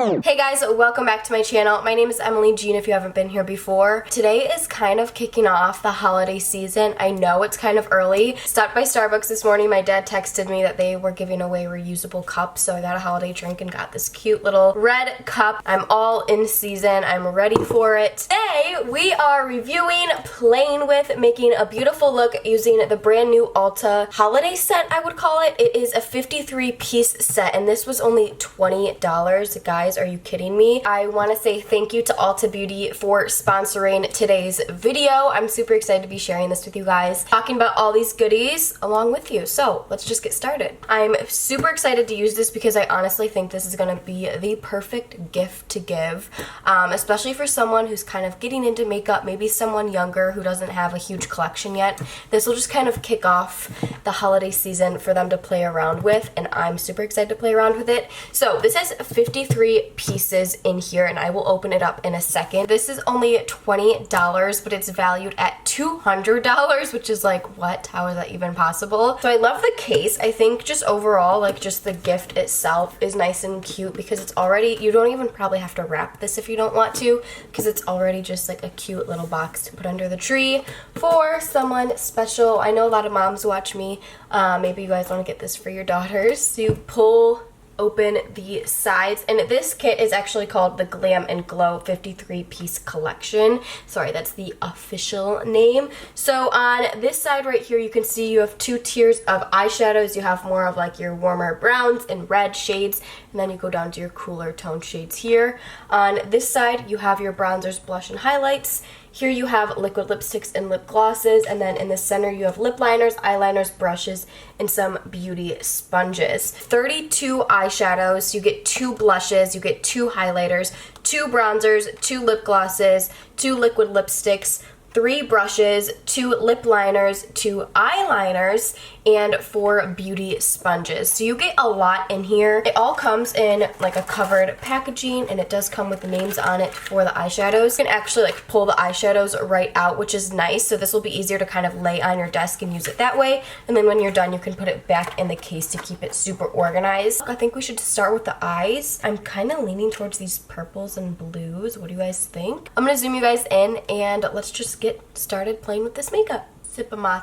Hey guys, welcome back to my channel. My name is Emily Jean if you haven't been here before. Today is kind of kicking off the holiday season. I know it's kind of early. Stopped by Starbucks this morning. My dad texted me that they were giving away reusable cups, so I got a holiday drink and got this cute little red cup. I'm all in season. I'm ready for it. Today we are reviewing, playing with, making a beautiful look using the brand new Ulta holiday set, I would call it. It is a 53-piece set and this was only $20. Guys, are you kidding me? I want to say thank you to Ulta Beauty for sponsoring today's video. I'm super excited to be sharing this with you guys, talking about all these goodies along with you. So let's just get started. I'm super excited to use this because I honestly think this is going to be the perfect gift to give, especially for someone who's kind of getting into makeup, maybe someone younger who doesn't have a huge collection yet. This will just kind of kick off the holiday season for them to play around with, and I'm super excited to play around with it. So this has 53 pieces in here and I will open it up in a second. This is only $20, but it's valued at $200, which is like, what? How is that even possible? So I love the case. I think just overall, like just the gift itself is nice and cute because it's already, you don't even probably have to wrap this if you don't want to, because it's already just like a cute little box to put under the tree for someone special. I know a lot of moms watch me. Maybe you guys want to get this for your daughters. So you pull open the sides, and this kit is actually called the Glam and Glow 53-piece collection. Sorry, that's the official name. So on this side right here, you can see you have two tiers of eyeshadows. You have more of like your warmer browns and red shades, and then you go down to your cooler tone shades here. On this side, you have your bronzers, blush, and highlights. Here you have liquid lipsticks and lip glosses, and then in the center you have lip liners, eyeliners, brushes, and some beauty sponges. 32 eyeshadows, you get 2 blushes, you get 2 highlighters, 2 bronzers, 2 lip glosses, 2 liquid lipsticks, 3 brushes, 2 lip liners, 2 eyeliners, and 4 beauty sponges. So you get a lot in here. It all comes in like a covered packaging, and it does come with the names on it for the eyeshadows. You can actually like pull the eyeshadows right out, which is nice. So this will be easier to kind of lay on your desk and use it that way. And then when you're done, you can put it back in the case to keep it super organized. I think we should start with the eyes. I'm kind of leaning towards these purples and blues. What do you guys think? I'm gonna zoom you guys in and let's just get started playing with this makeup. Sip of my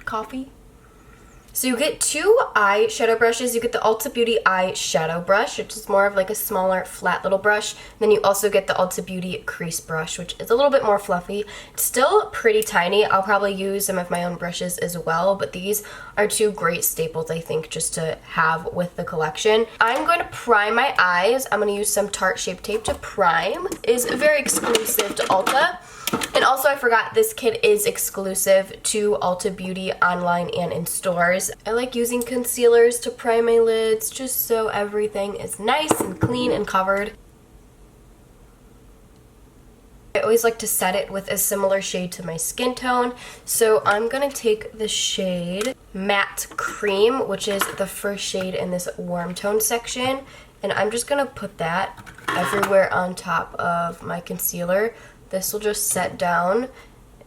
coffee. So you get 2 eyeshadow brushes. You get the Ulta Beauty eyeshadow brush, which is more of like a smaller, flat little brush. Then you also get the Ulta Beauty crease brush, which is a little bit more fluffy. It's still pretty tiny. I'll probably use some of my own brushes as well, but these are 2 great staples, I think, just to have with the collection. I'm going to prime my eyes. I'm going to use some Tarte Shape Tape to prime. It is very exclusive to Ulta. And also, I forgot, this kit is exclusive to Ulta Beauty online and in stores. I like using concealers to prime my lids just so everything is nice and clean and covered. I always like to set it with a similar shade to my skin tone. So I'm going to take the shade Matte Cream, which is the first shade in this warm tone section. And I'm just going to put that everywhere on top of my concealer. This will just set down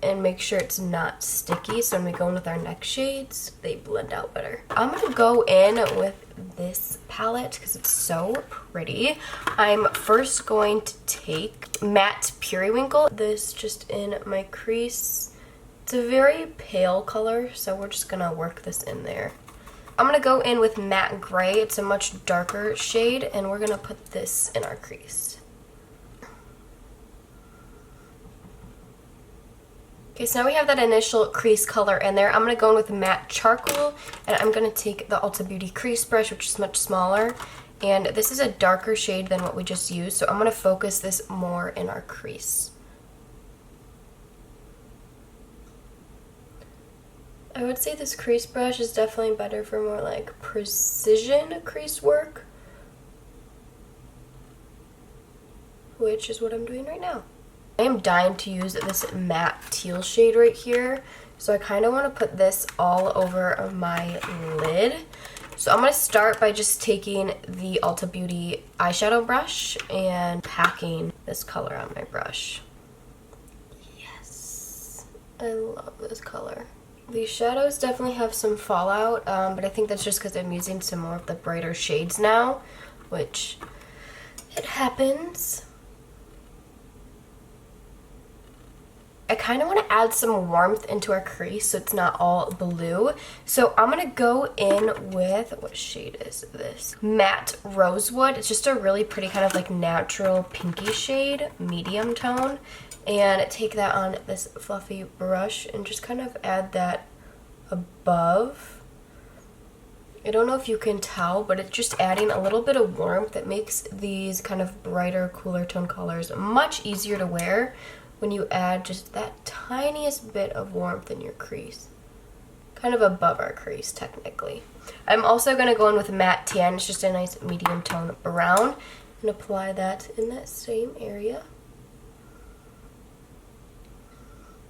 and make sure it's not sticky, so when we go in with our next shades, they blend out better. I'm going to go in with this palette because it's so pretty. I'm first going to take Matte Periwinkle. This just in my crease. It's a very pale color, so we're just going to work this in there. I'm going to go in with Matte Gray. It's a much darker shade, and we're going to put this in our crease. Okay, so now we have that initial crease color in there. I'm going to go in with Matte Charcoal, and I'm going to take the Ulta Beauty crease brush, which is much smaller. And this is a darker shade than what we just used, so I'm going to focus this more in our crease. I would say this crease brush is definitely better for more like precision crease work, which is what I'm doing right now. I am dying to use this matte teal shade right here, so I kind of want to put this all over my lid. So I'm going to start by just taking the Ulta Beauty eyeshadow brush and packing this color on my brush. Yes, I love this color. These shadows definitely have some fallout, but I think that's just because I'm using some more of the brighter shades now, which it happens. I kind of want to add some warmth into our crease so it's not all blue. So I'm going to go in with, what shade is this? Matte Rosewood. It's just a really pretty kind of like natural pinky shade, medium tone. And take that on this fluffy brush and just kind of add that above. I don't know if you can tell, but it's just adding a little bit of warmth that makes these kind of brighter, cooler tone colors much easier to wear when you add just that tiniest bit of warmth in your crease. Kind of above our crease, technically. I'm also going to go in with matte tan. It's just a nice medium tone brown. And apply that in that same area.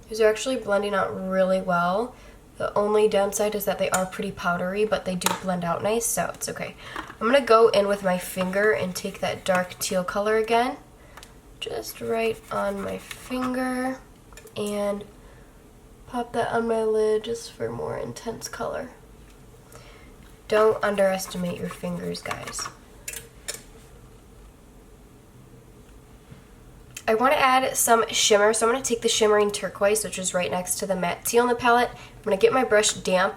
These are actually blending out really well. The only downside is that they are pretty powdery, but they do blend out nice, so it's okay. I'm going to go in with my finger and take that dark teal color again. Just right on my finger and pop that on my lid just for more intense color. Don't underestimate your fingers, guys. I want to add some shimmer, so I'm going to take the shimmering turquoise, which is right next to the matte teal in the palette. I'm going to get my brush damp.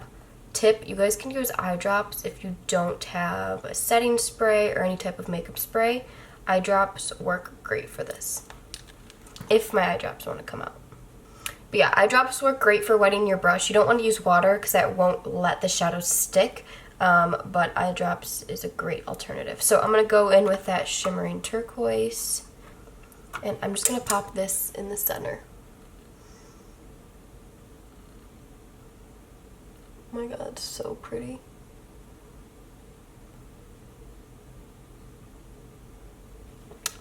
Tip, you guys can use eye drops if you don't have a setting spray or any type of makeup spray. Eye drops work great for this, if my eye drops want to come out. But yeah, eye drops work great for wetting your brush. You don't want to use water because that won't let the shadows stick, but eye drops is a great alternative. So I'm going to go in with that shimmering turquoise, and I'm just going to pop this in the center. Oh my god, it's so pretty.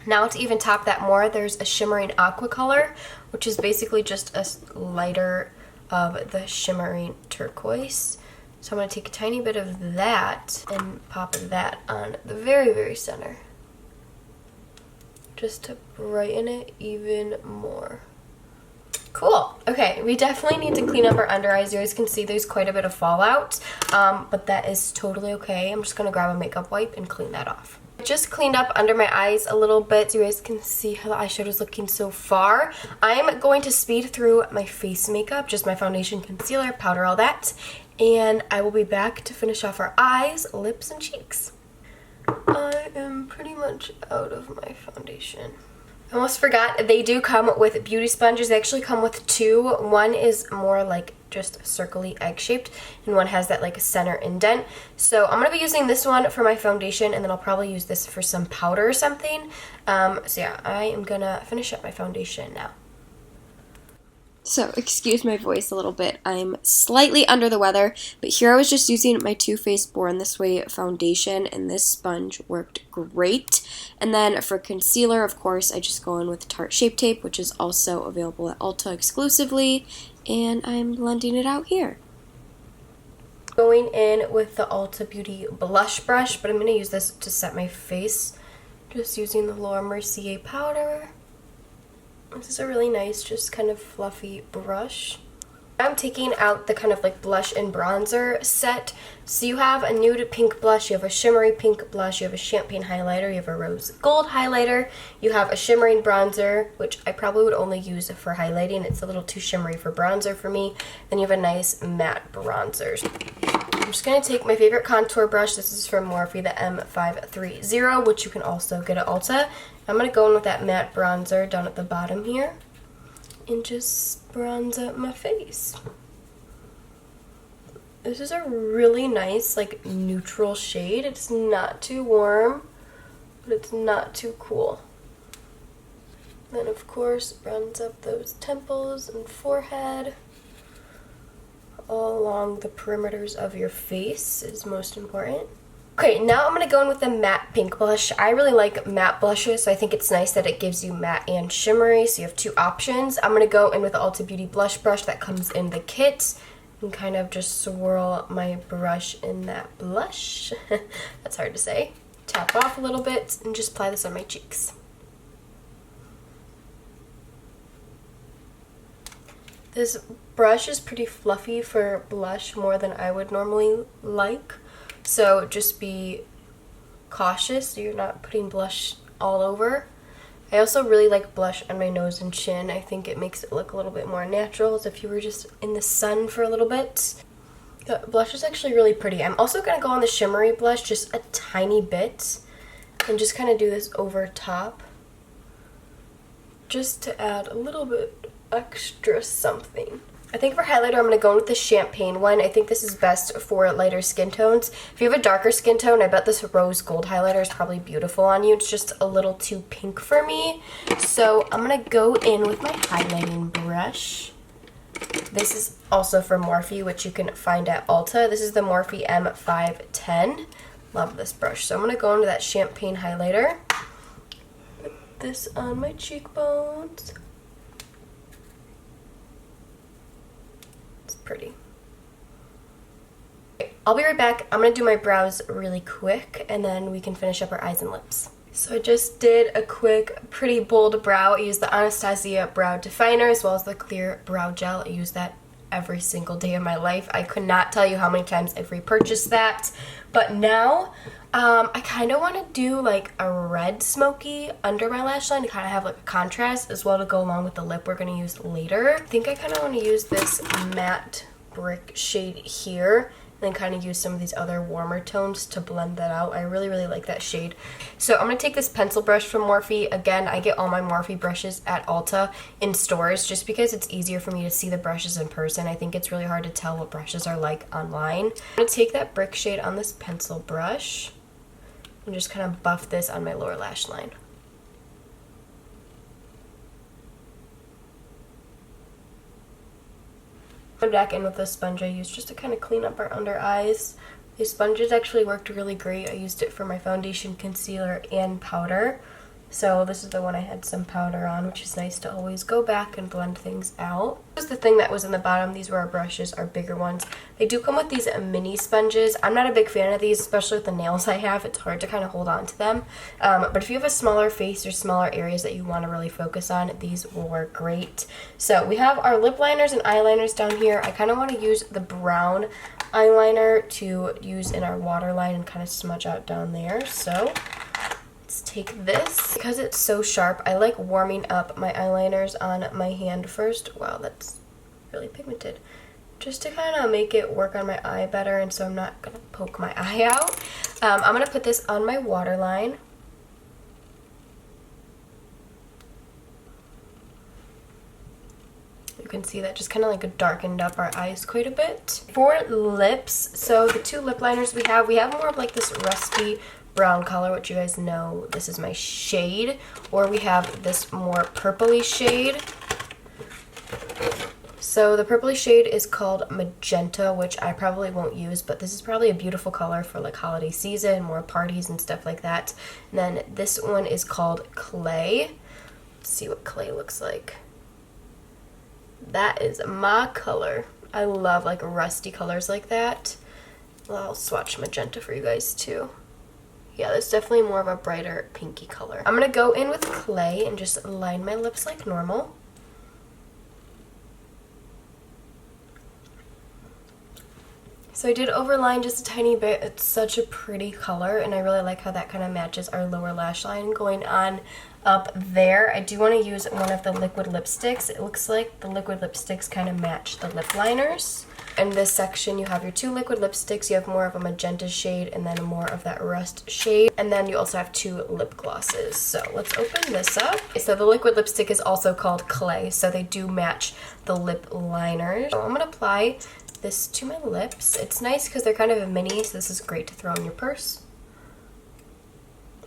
Now to even top that more, there's a shimmering aqua color, which is basically just a lighter of the shimmering turquoise. So I'm going to take a tiny bit of that and pop that on the very, very center, just to brighten it even more. Cool. Okay, we definitely need to clean up our under eyes. You guys can see there's quite a bit of fallout, but that is totally okay. I'm just going to grab a makeup wipe and clean that off. Just cleaned up under my eyes a little bit so you guys can see how the eyeshadow is looking so far. I'm going to speed through my face makeup, just my foundation, concealer, powder, all that, and I will be back to finish off our eyes, lips, and cheeks. I am pretty much out of my foundation. I almost forgot, they do come with beauty sponges. They actually come with two. One is more like just circly egg-shaped, and one has that like center indent. So I'm going to be using this one for my foundation, and then I'll probably use this for some powder or something. So yeah, I am going to finish up my foundation now. So, excuse my voice a little bit. I'm slightly under the weather, but here I was just using my Too Faced Born This Way foundation, and this sponge worked great. And then for concealer, of course, I just go in with Tarte Shape Tape, which is also available at Ulta exclusively, and I'm blending it out here. Going in with the Ulta Beauty blush brush, but I'm going to use this to set my face, just using the Laura Mercier powder. This is a really nice, just kind of fluffy brush. I'm taking out the kind of like blush and bronzer set. So you have a nude pink blush, you have a shimmery pink blush, you have a champagne highlighter, you have a rose gold highlighter, you have a shimmering bronzer, which I probably would only use for highlighting. It's a little too shimmery for bronzer for me. Then you have a nice matte bronzer. I'm just going to take my favorite contour brush. This is from Morphe, the M530, which you can also get at Ulta. I'm going to go in with that matte bronzer down at the bottom here and just bronze up my face. This is a really nice, like, neutral shade. It's not too warm, but it's not too cool. Then, of course, bronze up those temples and forehead. All along the perimeters of your face is most important. Okay, now I'm going to go in with the matte pink blush. I really like matte blushes, so I think it's nice that it gives you matte and shimmery, so you have two options. I'm going to go in with the Ulta Beauty blush brush that comes in the kit and kind of just swirl my brush in that blush. That's hard to say. Tap off a little bit and just apply this on my cheeks. This brush is pretty fluffy for blush, more than I would normally like. So just be cautious so you're not putting blush all over. I also really like blush on my nose and chin. I think it makes it look a little bit more natural, as if you were just in the sun for a little bit. The blush is actually really pretty. I'm also going to go on the shimmery blush just a tiny bit and just kind of do this over top just to add a little bit extra something. I think for highlighter, I'm going to go with the champagne one. I think this is best for lighter skin tones. If you have a darker skin tone, I bet this rose gold highlighter is probably beautiful on you. It's just a little too pink for me. So I'm going to go in with my highlighting brush. This is also from Morphe, which you can find at Ulta. This is the Morphe M510. Love this brush. So I'm going to go into that champagne highlighter. Put this on my cheekbones. Pretty. I'll be right back. I'm gonna do my brows really quick and then we can finish up our eyes and lips. So I just did a quick pretty bold brow. I used the Anastasia brow definer as well as the clear brow gel. I use that every single day of my life. I could not tell you how many times I've repurchased that. But now I kind of want to do like a red smoky under my lash line to kind of have like a contrast as well to go along with the lip we're going to use later. I think I kind of want to use this matte brick shade here and then kind of use some of these other warmer tones to blend that out. I really, really like that shade. So I'm going to take this pencil brush from Morphe. Again, I get all my Morphe brushes at Ulta in stores just because it's easier for me to see the brushes in person. I think it's really hard to tell what brushes are like online. I'm going to take that brick shade on this pencil brush and just kind of buff this on my lower lash line. I'm back in with the sponge I used just to kind of clean up our under eyes. These sponges actually worked really great. I used it for my foundation, concealer, and powder. So this is the one I had some powder on, which is nice to always go back and blend things out. This is the thing that was in the bottom. These were our brushes, our bigger ones. They do come with these mini sponges. I'm not a big fan of these, especially with the nails I have. It's hard to kind of hold on to them. But if you have a smaller face or smaller areas that you want to really focus on, these will work great. So we have our lip liners and eyeliners down here. I kind of want to use the brown eyeliner to use in our waterline and kind of smudge out down there. So let's take this. Because it's so sharp, I like warming up my eyeliners on my hand first. Wow, that's really pigmented. Just to kind of make it work on my eye better, and so I'm not going to poke my eye out. I'm going to put this on my waterline. You can see that just kind of like darkened up our eyes quite a bit. For lips, so the two lip liners we have more of like this rusty brown color, which you guys know this is my shade, or we have this more purpley shade. So the purpley shade is called Magenta, which I probably won't use, but this is probably a beautiful color for like holiday season, more parties and stuff like that. And then this one is called Clay. Let's see what Clay looks like. That is my color. I love like rusty colors like that. Well, I'll swatch Magenta for you guys too. Yeah, that's definitely more of a brighter pinky color. I'm going to go in with Clay and just line my lips like normal. So I did overline just a tiny bit. It's such a pretty color, and I really like how that kind of matches our lower lash line going on up there. I do want to use one of the liquid lipsticks. It looks like the liquid lipsticks kind of match the lip liners. In this section, you have your two liquid lipsticks. You have more of a magenta shade and then more of that rust shade. And then you also have two lip glosses. So let's open this up. So the liquid lipstick is also called Clay, so they do match the lip liners. So I'm going to apply this to my lips. It's nice because they're kind of a mini, so this is great to throw in your purse.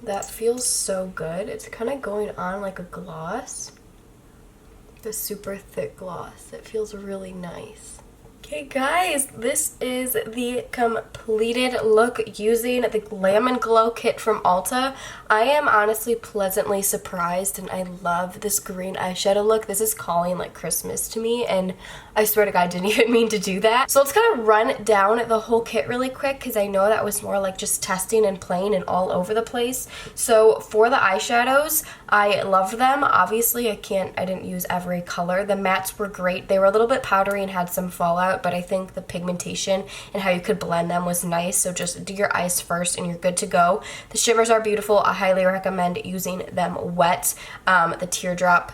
That feels so good. It's kind of going on like a gloss. A super thick gloss. It feels really nice. Okay guys, this is the completed look using the Glam & Glow kit from Ulta. I am honestly pleasantly surprised, and I love this green eyeshadow look. This is calling like Christmas to me, and I swear to God, I didn't even mean to do that. So let's kind of run down the whole kit really quick because I know that was more like just testing and playing and all over the place. So for the eyeshadows, I loved them. Obviously, I didn't use every color. The mattes were great. They were a little bit powdery and had some fallout. but I think the pigmentation and how you could blend them was nice. So just do your eyes first and you're good to go. The shimmers are beautiful. I highly recommend using them wet. The teardrop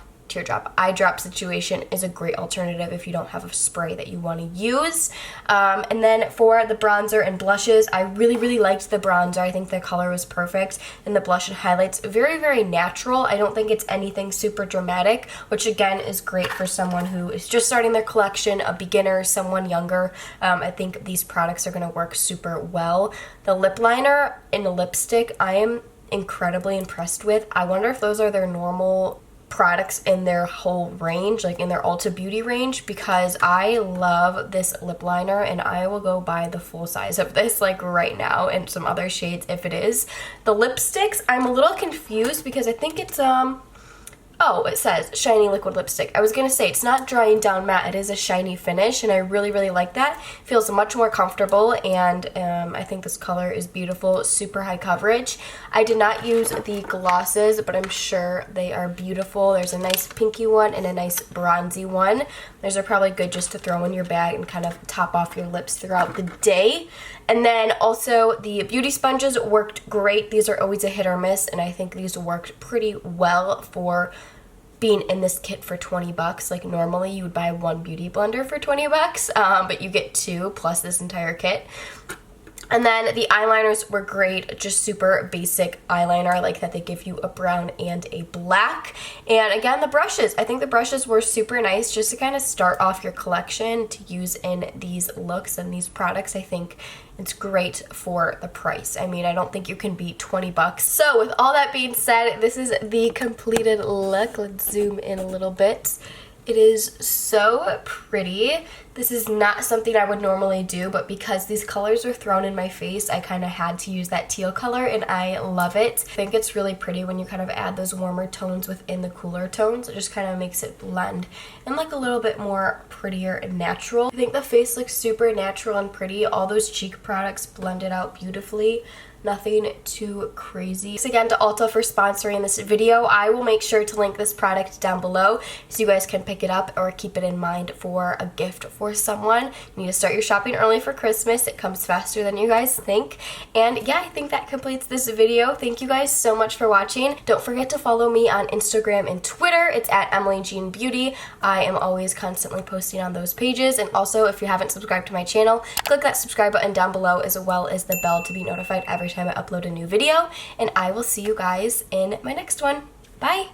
eye drop situation is a great alternative if you don't have a spray that you want to use. And then for the bronzer and blushes, I really liked the bronzer. I think the color was perfect, and the blush and highlights very natural. I don't think it's anything super dramatic, which again is great for someone who is just starting their collection, a beginner, someone younger. I think these products are going to work super well. The lip liner and the lipstick I am incredibly impressed with. I wonder if those are their normal products in their whole range, like in their Ulta Beauty range, because I love this lip liner and I will go buy the full size of this like right now, and some other shades if it is. The lipsticks, I'm a little confused because I think it's oh, it says shiny liquid lipstick. I was gonna say it's not drying down matte, it is a shiny finish, and I really like that. Feels much more comfortable, and I think this color is beautiful, super high coverage. I did not use the glosses, but I'm sure they are beautiful. There's a nice pinky one and a nice bronzy one. Those are probably good just to throw in your bag and kind of top off your lips throughout the day. And then also the beauty sponges worked great. These are always a hit or miss, and I think these worked pretty well for being in this kit for 20 bucks. Like normally you would buy one beauty blender for 20 bucks, but you get two plus this entire kit. And then the eyeliners were great, just super basic eyeliner. I like that they give you a brown and a black. And again, the brushes. I think the brushes were super nice just to kind of start off your collection to use in these looks and these products. I think it's great for the price. I mean, I don't think you can beat 20 bucks. So with all that being said, this is the completed look. Let's zoom in a little bit. It is so pretty. This is not something I would normally do, but because these colors are thrown in my face, I kind of had to use that teal color, and I love it. I think it's really pretty when you kind of add those warmer tones within the cooler tones. It just kind of makes it blend and look a little bit more prettier and natural. I think the face looks super natural and pretty. All those cheek products blended out beautifully. Nothing too crazy. Thanks again to Ulta for sponsoring this video. I will make sure to link this product down below so you guys can pick it up or keep it in mind for a gift for someone. You need to start your shopping early for Christmas. It comes faster than you guys think. And yeah, I think that completes this video. Thank you guys so much for watching. Don't forget to follow me on Instagram and Twitter. It's at Emily Jean Beauty. I am always constantly posting on those pages. And also, if you haven't subscribed to my channel, click that subscribe button down below, as well as the bell to be notified every time I upload a new video, and I will see you guys in my next one. Bye!